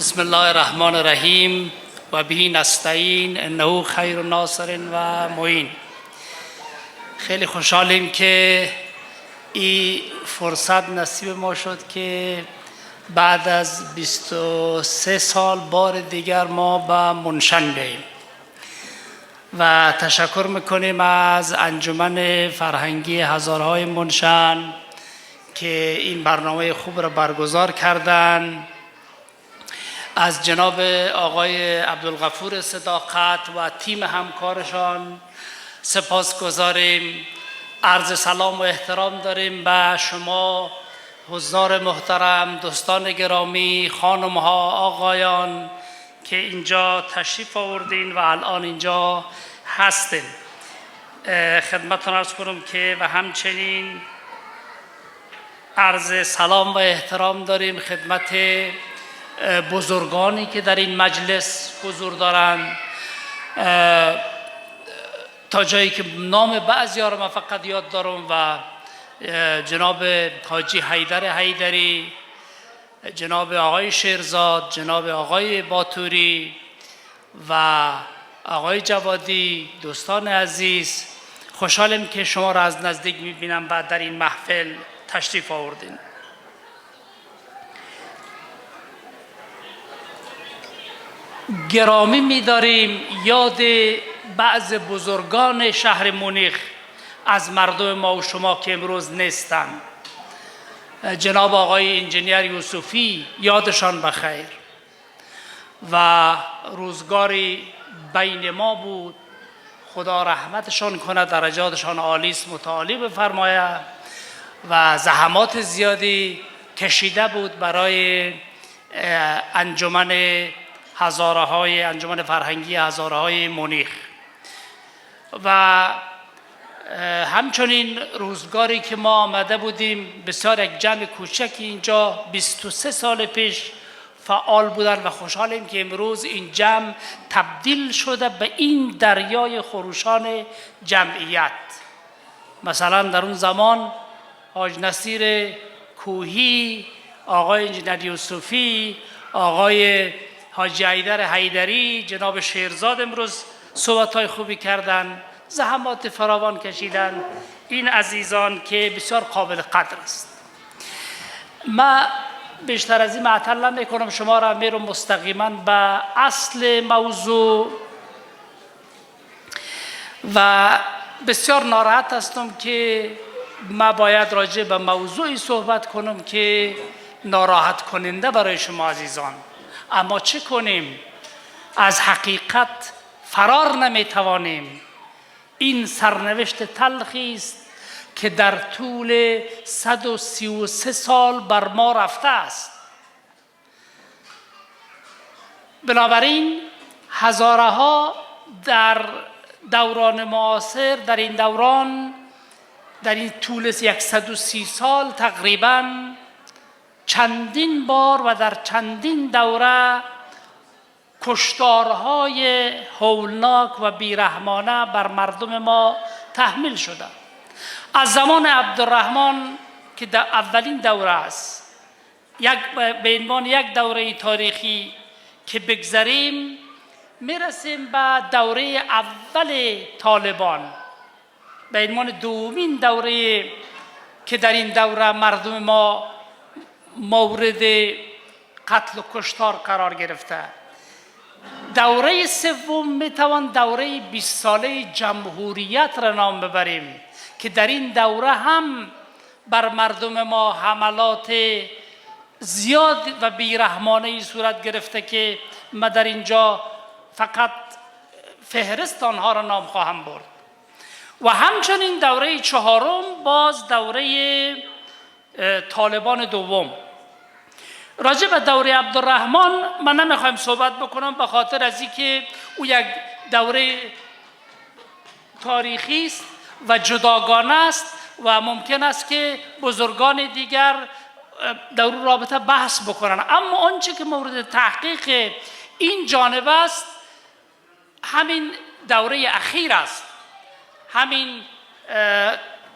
بسم الله الرحمن الرحیم و به نستعین انه خیر ناصر و معین. خیلی خوشحالیم که این فرصت نصیب ما شد که بعد از 23 سال بار دیگر ما به منشن بیاییم و تشکر میکنیم از انجمن فرهنگی هزارهای منشن که این برنامه خوب را برگزار کردند. از جناب آقای عبدالغفور صداقت و تیم همکارشان سپاسگزاریم. عرض سلام و احترام داریم به شما حضار محترم، دوستان گرامی، خانم‌ها، آقایان که اینجا تشریف آوردین و الان اینجا هستین. خدمتتون عرض کنم که و همچنین عرض سلام و احترام داریم خدمت بزرگانی که در این مجلس حضور دارند، تا جایی که نام بعضی ها رو من فقط یاد دارم و جناب حاجی حیدر حیدری، جناب آقای شیرزاد، جناب آقای باتوری و آقای جوادی. دوستان عزیز، خوشحالم که شما را از نزدیک میبینم و در این محفل تشریف آوردین. گرامی می‌داریم یاد بعض بزرگان شهر مونیخ از مردم ما و شما که امروز نیستند. جناب آقای انجینیر یوسفی یادشان بخیر و روزگاری بین ما بود، خدا رحمتشان کنه، درجاتشان عالی است، متعالی بفرماید و زحمات زیادی کشیده بود برای انجمن فرهنگی هزارهای مونیخ. و همچنین روزگاری که ما آمده بودیم بسیار یک جمع کوچکی اینجا 23 سال پیش فعال بودن و خوشحالیم که امروز این جمع تبدیل شده به این دریای خروشان جمعیت. مثلا در اون زمان حاج نصیر کوهی، آقای انجینیر یوسفی، آقای حاجی حیدر حیدری، جناب شیرزاد امروز صحبت‌های خوبی کردن، زحمات فراوان کشیدن. این عزیزان که بسیار قابل قدر است. من بیشتر از این معطل نمی‌کنم، شما را میرم مستقیما به اصل موضوع و بسیار ناراحت هستم که من باید راجع به موضوعی صحبت کنم که ناراحت کننده برای شما عزیزان. اما چه کنیم؟ از حقیقت فرار نمیتوانیم. این سرنوشت تلخی است که در طول 133 سال بر ما رفته است. بنابراین هزارها در دوران معاصر، در این دوران، در این طول 130 سال تقریباً چندین بار و در چندین دوره کشتارهای هولناک و بیرحمانه بر مردم ما تحمیل شده. از زمان عبدالرحمن که در اولین دوره است، به عنوان یک دوره تاریخی که بگذریم، میرسیم به دوره اول طالبان، به عنوان دومین دوره که در این دوره مردم ما مورد قتل و کشتار قرار گرفته. دوره سوم میتوان دوره 20 ساله جمهوریت را نام ببریم که در این دوره هم بر مردم ما حملات زیاد و بیرحمانه صورت گرفته که من در اینجا فقط فهرست آنها را نام خواهم برد. و همچنین دوره چهارم باز دوره طالبان دوم. راجع به دوره عبدالرحمن من نمیخوایم صحبت بکنم، به خاطر از اینکه او یک دوره تاریخی است و جداگانه است و ممکن است که بزرگان دیگر در اون رابطه بحث بکنن. اما آنچه که مورد تحقیق این جانب است همین دوره اخیر است، همین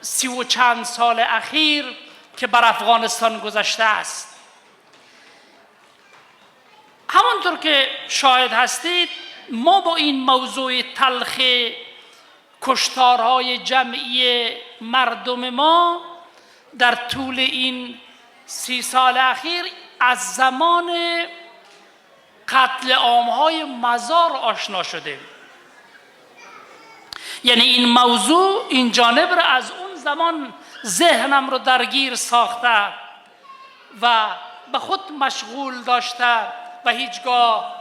30 و چند سال اخیر که بر افغانستان گذشته است. همونطور که شاهد هستید ما با این موضوع تلخ کشتارهای جمعی مردم ما در طول این 30 سال اخیر از زمان قتل عامهای مزار آشنا شدیم. یعنی این موضوع این جانب را از اون زمان ذهنم رو درگیر ساخته و به خود مشغول داشته و هیچگاه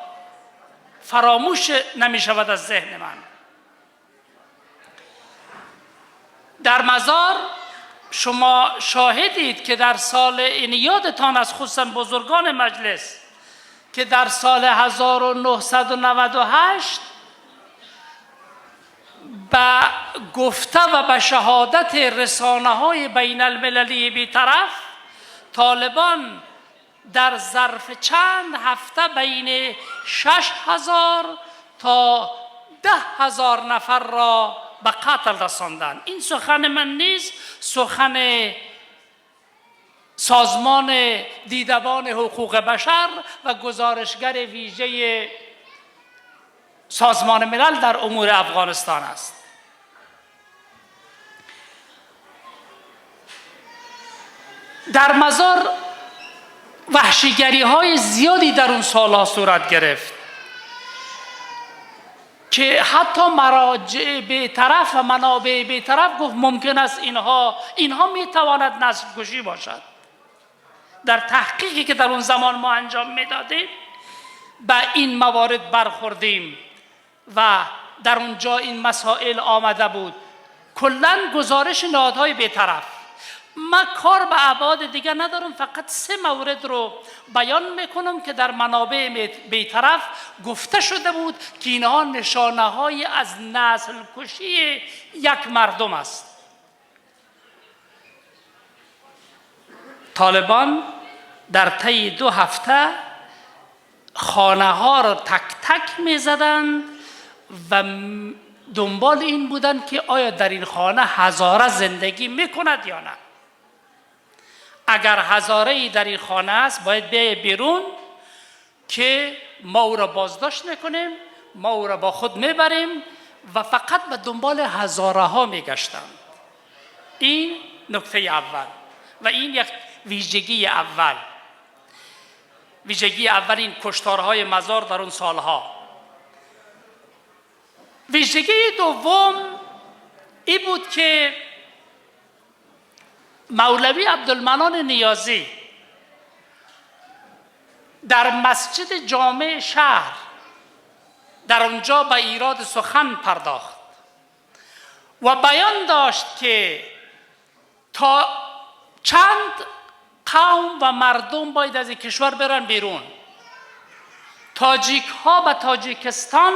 فراموش نمی شود از ذهن من. در مزار شما شاهدید که در سال، این یادتان از خصوصا بزرگان مجلس، که در سال 1998 به گفته و به شهادت رسانه‌های بین المللی بی‌طرف، طالبان در ظرف چند هفته بین 6,000 تا 10,000 نفر را به قتل رساندند. این سخن من نیست، سخن سازمان دیدبان حقوق بشر و گزارشگر ویژه سازمان ملل در امور افغانستان است. در مزار وحشیگری های زیادی در اون سالها صورت گرفت که حتی مراجع بی‌طرف و منابع بی‌طرف گفت ممکن است اینها میتواند نسل کشی باشد. در تحقیقی که در اون زمان ما انجام میدادیم به این موارد برخوردیم و در اونجا این مسائل آمده بود. کلاً گزارش نهادهای بی‌طرف، من کار به ابعاد دیگه ندارم، فقط 3 مورد رو بیان میکنم که در منابع بی‌طرف گفته شده بود که اینها نشانه های از نسل کشی یک مردم است. طالبان در طی 2 هفته خانه ها را تک تک می زدند و دنبال این بودند که آیا در این خانه هزاره زندگی میکند یا نه. اگر هزاره ای در این خانه است باید بیای بیرون که ما او را بازداشت میکنیم، ما او را با خود میبریم و فقط به دنبال هزاره ها میگشتند. این نکته اول و این یک ویژگی اول. ویژگی اول این کشتارهای مزار در اون سالها. ویژگی دوم این بود که مولوی عبدالمنان نیازی در مسجد جامع شهر در اونجا به ایراد سخن پرداخت و بیان داشت که تا چند قوم و مردم باید از این کشور برن بیرون. تاجیک ها به تاجیکستان،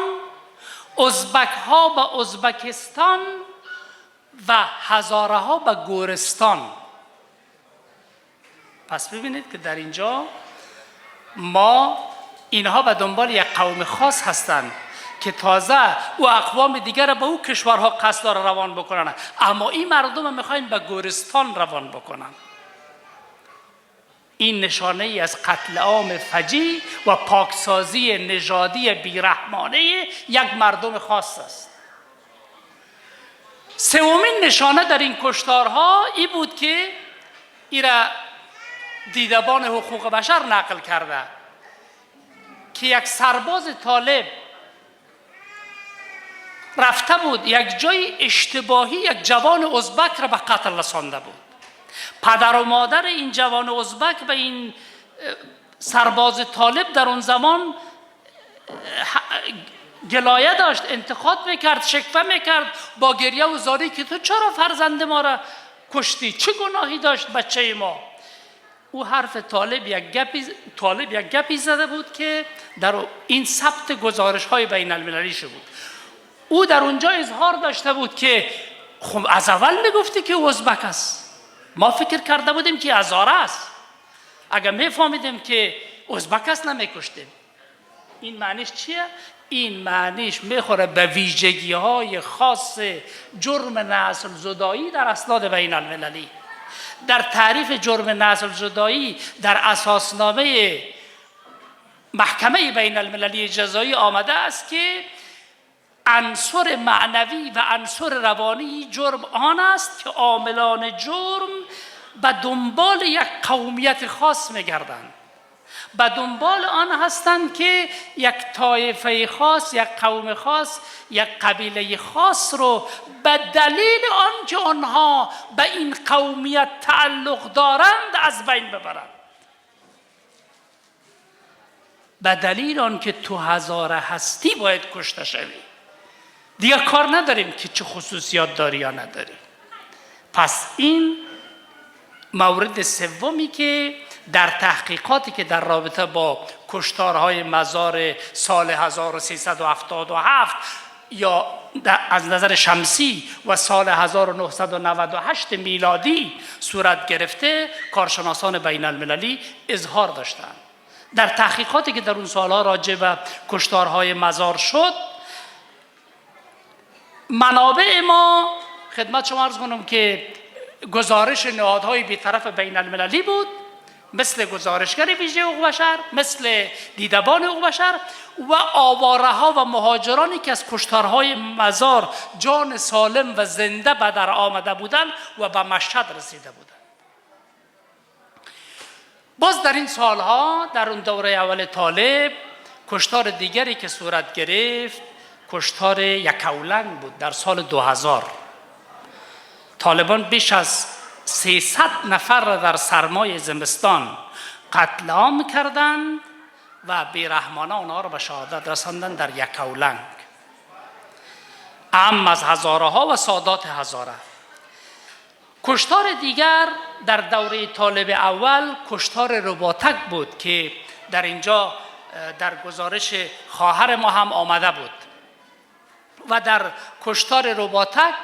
ازبک ها به ازبکستان و هزاره ها به گورستان. پس ببینید که در اینجا ما اینها به دنبال یک قوم خاص هستند که تازه او اقوام دیگر را به او کشورها قصد داره روان بکنن، اما این مردم میخواین به گورستان روان بکنن. این نشانه ای از قتل عام فجیع و پاکسازی نژادی بیرحمانه یک مردم خاص است. سومین نشانه در این کشتارها این بود که ایرا دیدبان حقوق بشر نقل کرده که یک سرباز طالب رفته بود یک جای اشتباهی یک جوان ازبک را به قتل رسانده بود. پدر و مادر این جوان ازبک به این سرباز طالب در اون زمان گلایه داشت، انتقاد میکرد، شکوه میکرد با گریه و زاری که تو چرا فرزند ما را کشتی؟ چه گناهی داشت بچه ما؟ او حرف طالب یک گپی زده بود که در این ثبت گزارش های بین المللی شده بود. او در اونجا اظهار داشته بود که خب از اول میگفتی که ازبک است، ما فکر کرده بودیم که هزاره است، اگر میفهمیدیم که ازبک است نمیکشتیم. این معنیش چیه؟ این معنیش میخوره به ویژگی های خاص جرم نسل زدایی در اسناد بین المللی. در تعریف جرم نسل زدایی در اساسنامه محکمه بین المللی جزایی آمده است که عنصر معنوی و عنصر روانی جرم آن است که عاملان جرم به دنبال یک قومیت خاص می‌گردند، به دنبال آن هستند که یک طایفه خاص، یک قوم خاص، یک قبیله خاص رو به دلیل آنکه آنها به این قومیت تعلق دارند از بین ببرند، به دلیل آنکه تو هزاره هستی باید کشته شوی. دیگه کار نداریم که چه خصوصیات داری یا نداری. پس این مورد سومی که در تحقیقاتی که در رابطه با کشتارهای مزار سال 1377 یا از نظر شمسی و سال 1998 میلادی صورت گرفته، کارشناسان بین المللی اظهار داشتند. در تحقیقاتی که در اون سالها راجع به کشتارهای مزار شد، منابع ما خدمت شما عرض کنم که گزارش نهادهای بی‌طرف بین المللی بود، مثل گزارشگر ویژه حقوق بشر، مثل دیدبان حقوق بشر و آواره ها و مهاجرانی که از کشتارهای مزار جان سالم و زنده به در آمده بودند و به مشهد رسیده بودند. باز در این سالها، در اون دوره اول طالب، کشتار دیگری که صورت گرفت کشتار یکاولنگ بود. در سال 2000 طالبان بیش از 300 نفر را در سرمای زمستان قتل عام کردند و بیرحمانه آنها را به شهادت رساندند در یکاولنگ. اعم از هزاره ها و سادات هزاره. کشتار دیگر در دوره طالب اول کشتار رباطک بود که در اینجا در گزارش خواهر ما هم آمده بود. و در کشتار رباطک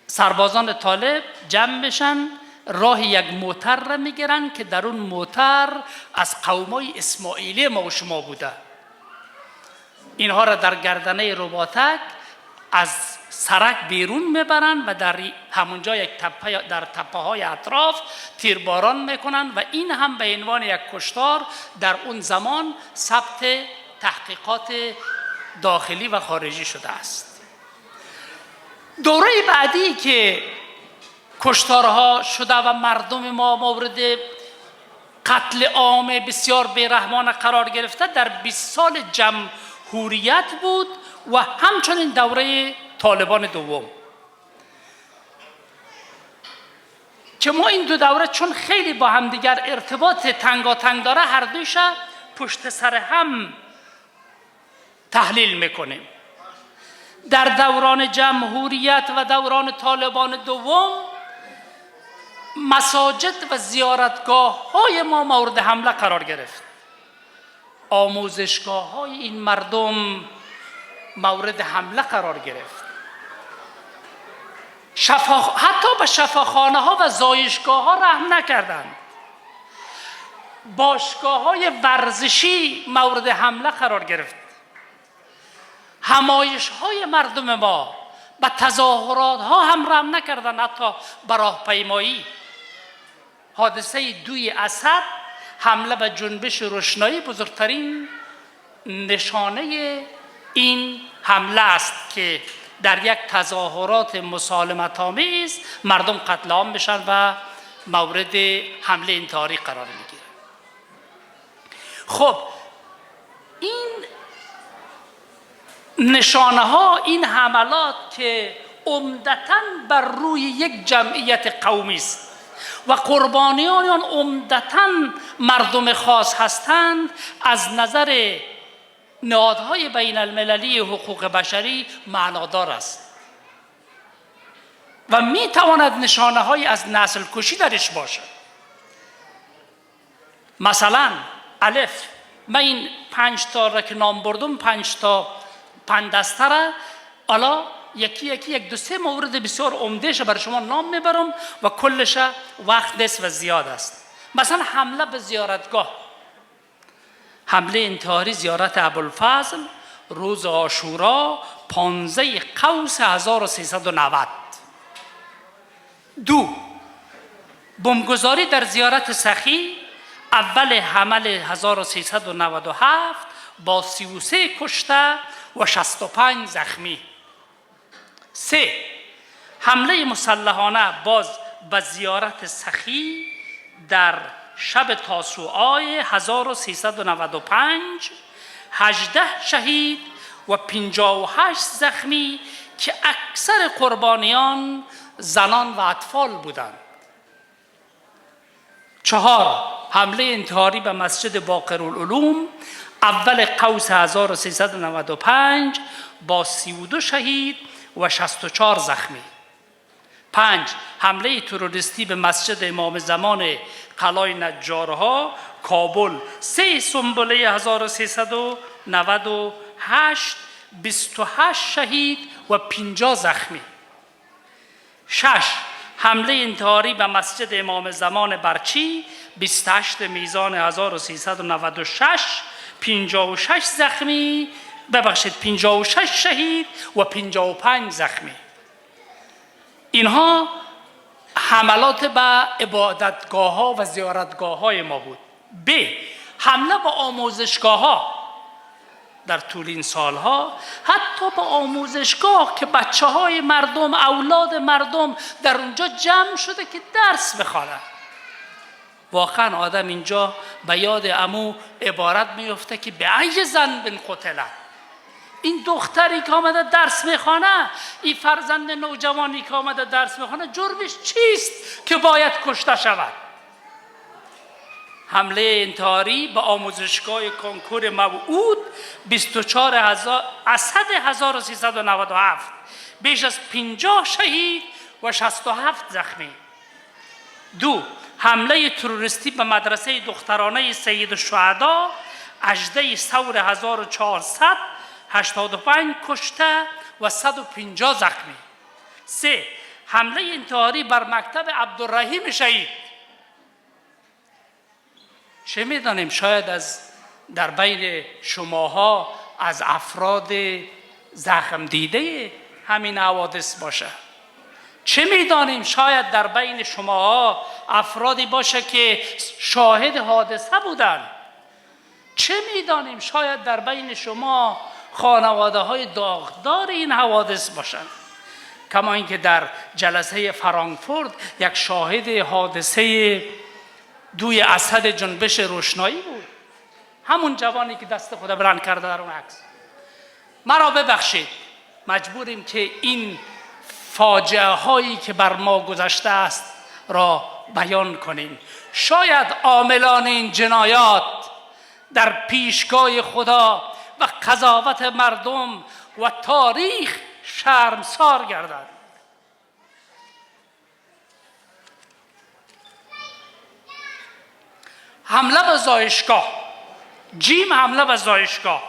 سربازان طالب جمع بشن، راه یک موتر را میگیرن که در اون موتر از قومای اسماعیلی ما و شما بوده. اینها را در گردنه رباطک از سرک بیرون میبرن و در همونجا یک تپه، در تپه های اطراف تیرباران میکنن و این هم به عنوان یک کشتار در اون زمان ثبت تحقیقات داخلی و خارجی شده است. دوره بعدی که کشتارها شده و مردم ما مورد قتل عام بسیار بیرحمانه قرار گرفته در 20 سال جمهوریت بود و همچنین دوره طالبان دوم، که ما این دو دوره چون خیلی با هم دیگر ارتباط تنگاتنگ داره، هر دویش پشت سر هم تحلیل میکنیم. در دوران جمهوریت و دوران طالبان دوم مساجد و زیارتگاه های ما مورد حمله قرار گرفت. آموزشگاه های این مردم مورد حمله قرار گرفت. حتی به شفاخانه ها و زایشگاه ها رحم نکردند. باشگاه های ورزشی مورد حمله قرار گرفت. همایش های مردم ما به تظاهرات ها هم رحم نکردند، حتی به راهپیمایی. حادثه 2 اسد، حمله به جنبش روشنایی، بزرگترین نشانه این حمله است که در یک تظاهرات مسالمت آمیز مردم قتل عام بشن و مورد حمله انتحاری قرار میگیره. خب این نشانه ها، این حملات که عمدتاً بر روی یک جمعیت قومی است و قربانیان آن عمدتاً مردم خاص هستند، از نظر نهادهای بین المللی حقوق بشری معنادار است و می تواند نشانه های از نسل کشی درش باشد. مثلا الف، من این 5 تا را که نام بردم، 5 دسته را، حالا یکی یک دو سه مورد بسیار عمدهش برای شما نام میبرم و کلش وقت نیست و زیاد است. مثلا حمله به زیارتگاه، حمله انتحاری زیارت ابوالفضل روز عاشورا 15 قوس 1390. 2. بمبگذاری در زیارت سخی اول حمل 1397 با 33 کشته و 65 زخمی. 3. حمله مسلحانه باز به زیارت سخی در شب تاسوعای 1395، 18 شهید و 58 زخمی که اکثر قربانیان زنان و اطفال بودند. 4. حمله انتحاری به مسجد باقرالعلوم اول قوس 1395 با 32 شهید و 64 زخمی. 5. حمله تروریستی به مسجد امام زمان قلعه نجارها کابل 3 سنبله 1398، 28 شهید و 50 زخمی. 6. حمله انتحاری به مسجد امام زمان برچی 28 میزان 1396، 56 زخمی 56 شهید و 55 زخمی. اینها حملات به عبادتگاه ها و زیارتگاه های ما بود. ب. حمله به آموزشگاه ها در طول این سالها، حتی به آموزشگاه که بچه های مردم، اولاد مردم در اونجا جمع شده که درس بخوانند. واقعا آدم اینجا به یاد عمو عبارت میفته که به ای ذنب قتلت، این دختری که آمده درس میخوانه، این فرزند نوجوانی که آمده درس میخوانه، جرمش چیست که باید کشته شود؟ حمله انتحاری به آموزشگاه کنکور موعود 24 اسد 1397، بیش از 50 شهید و 67 زخمی. 2. حمله تروریستی به مدرسه دخترانه سید الشهدا 18 ثور 1400، 85 کشته و 150 زخمی. 3. حمله انتحاری بر مکتب عبدالرحیم شهید. چه میدانیم، شاید در بین شماها از افراد زخم دیده همین حوادث باشه. چه میدانیم، شاید در بین شماها افرادی باشه که شاهد حادثه بودند. چه میدانیم، شاید در بین شما خانواده های داغدار این حوادث باشند. کما اینکه در جلسه فرانکفورت یک شاهد حادثه دوی اسد جنبش روشنایی بود، همون جوانی که دست خود بلند کرده در اون عکس. مرا ببخشید، مجبوریم که این فاجعه هایی که بر ما گذشته است را بیان کنیم. شاید عاملان این جنایات در پیشگاه خدا و قضاوت مردم و تاریخ شرمسار گردند. حمله به زایشگاه. جیم. حمله به زایشگاه.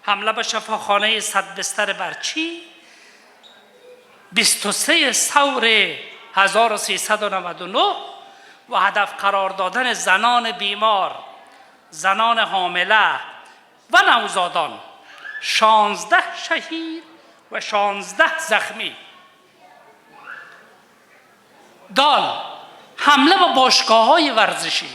حمله به شفاخانه صد بستر برچی 23 ثور 1399 و هدف قرار دادن زنان بیمار، زنان حامله و نوزادان. 16 شهید و 16 زخمی. دال. حمله به باشگاه‌های ورزشی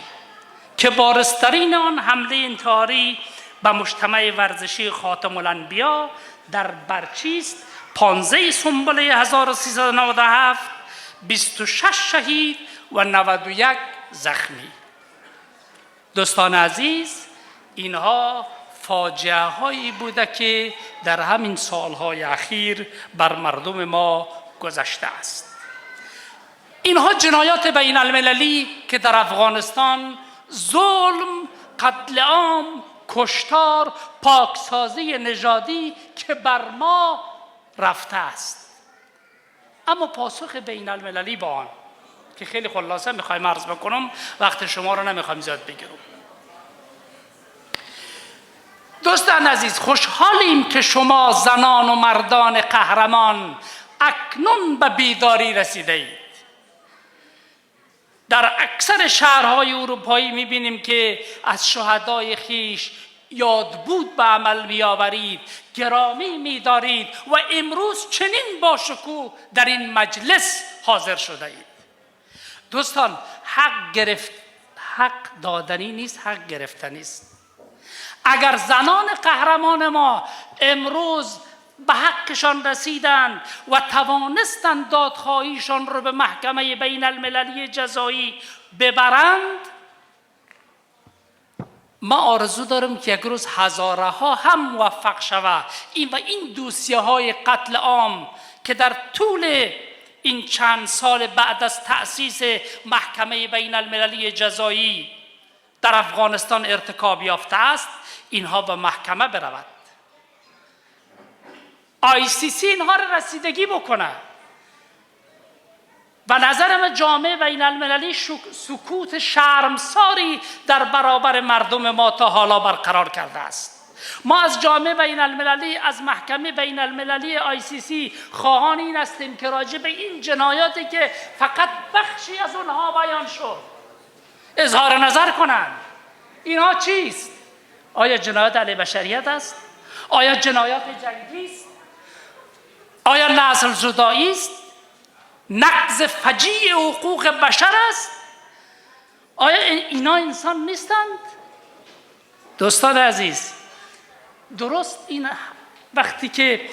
که بارزترین آن حمله انتحاری به مجتمع ورزشی خاتم الانبیا در برچی است. 15 سنبله 1397، 26 شهید و 91 زخمی. دوستان عزیز، اینها فاجعه هایی بوده که در همین سالهای اخیر بر مردم ما گذشته است. اینها جنایات بین المللی که در افغانستان ظلم، قتل عام، کشتار، پاکسازی نژادی که بر ما رفته است. اما پاسخ بین المللی با آن که خیلی خلاصه میخوایم عرض بکنم، وقت شما رو نمیخوایم زیاد بگیرم. دوستان عزیز، خوشحالیم که شما زنان و مردان قهرمان اکنون به بیداری رسیده اید. در اکثر شهرهای اروپایی میبینیم که از شهدای خیش یادبود به عمل میآورید، گرامی می‌دارید و امروز چنین با شکوه در حاضر شده اید. دوستان، حق دادنی نیست، حق گرفتنی است. اگر زنان قهرمان ما امروز به حقشان رسیدند و توانستند دادخواهیشان رو به محکمه بین المللی جزایی ببرند، ما آرزو داریم که یک روز هزاره ها هم موفق شود این دوسیه های قتل عام که در طول این چند سال بعد از تأسیس محکمه بین المللی جزایی در افغانستان ارتکاب یافته است، اینها به محکمه برود. ICC اینها را رسیدگی بکنه. و نظرم جامعه بین المللی سکوت شرمساری در برابر مردم ما تا حالا برقرار کرده است. ما از جامعه بین المللی، از محکمه بین المللی ICC خواهان این هستیم که راجع به این جنایاتی که فقط بخشی از اونها بیان شد اظهار نظر کنند. اینها چیست؟ آیا جنایات علیه بشریت است؟ آیا جنایات جنگی است؟ آیا نسل زدایی است؟ نقض فجیع حقوق بشر است؟ آیا اینا انسان نیستند؟ دوستان عزیز، درست این وقتی که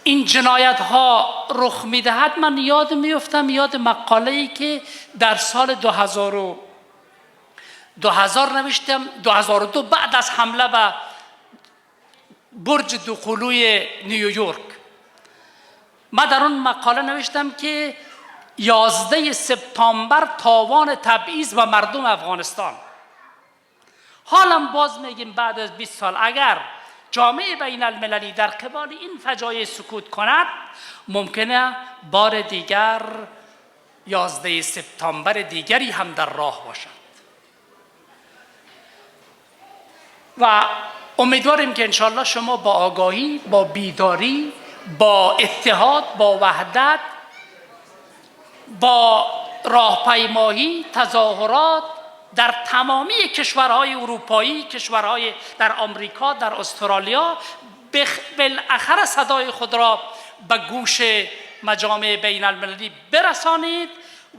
این جنایت ها رخ میدهد من یاد مقاله‌ای که در سال 2000 نوشتم، 2002 بعد از حمله به برج دوقلوی نیویورک. من در اون مقاله نوشتم که 11 سپتامبر تاوان تبعیض به مردم افغانستان. حالا باز میگیم بعد از 20 سال اگر جامعه بین المللی در قبال این فجایع سکوت کند، ممکنه بار دیگر 11 سپتامبر دیگری هم در راه باشد. و امیدواریم که انشالله شما با آگاهی، با بیداری، با اتحاد، با وحدت، با راهپیمایی، تظاهرات در تمامی کشورهای اروپایی، کشورهای در آمریکا، در استرالیا، بالاخره صدای خود را به گوش مجامع بین المللی برسانید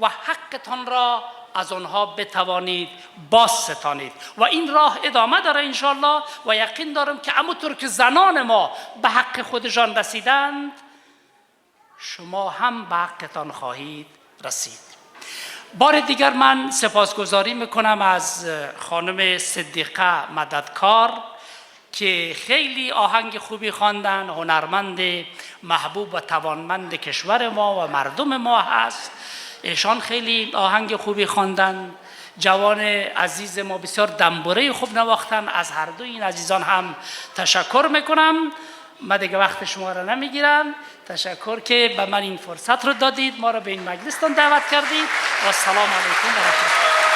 و حقتان را از آنها بتوانید باز ستانید. و این راه ادامه داره انشالله و یقین دارم که همونطور که زنان ما به حق خودشان رسیدند، شما هم به حقتان خواهید رسید. بار دیگر من سپاسگزاری میکنم از خانم صدیقه مددکار که خیلی آهنگ خوبی خواندن، هنرمند محبوب و توانمند کشور ما و مردم ما هست. ایشان خیلی آهنگ خوبی خواندن. جوان عزیز ما بسیار دنبوره خوب نواختن. از هر دو این عزیزان هم تشکر میکنم. من دیگه وقت شما را نمیگیرم. تشکر که به من این فرصت رو دادید، ما را به این مجلستان دعوت کردید و السلام علیکم و رحمت الله.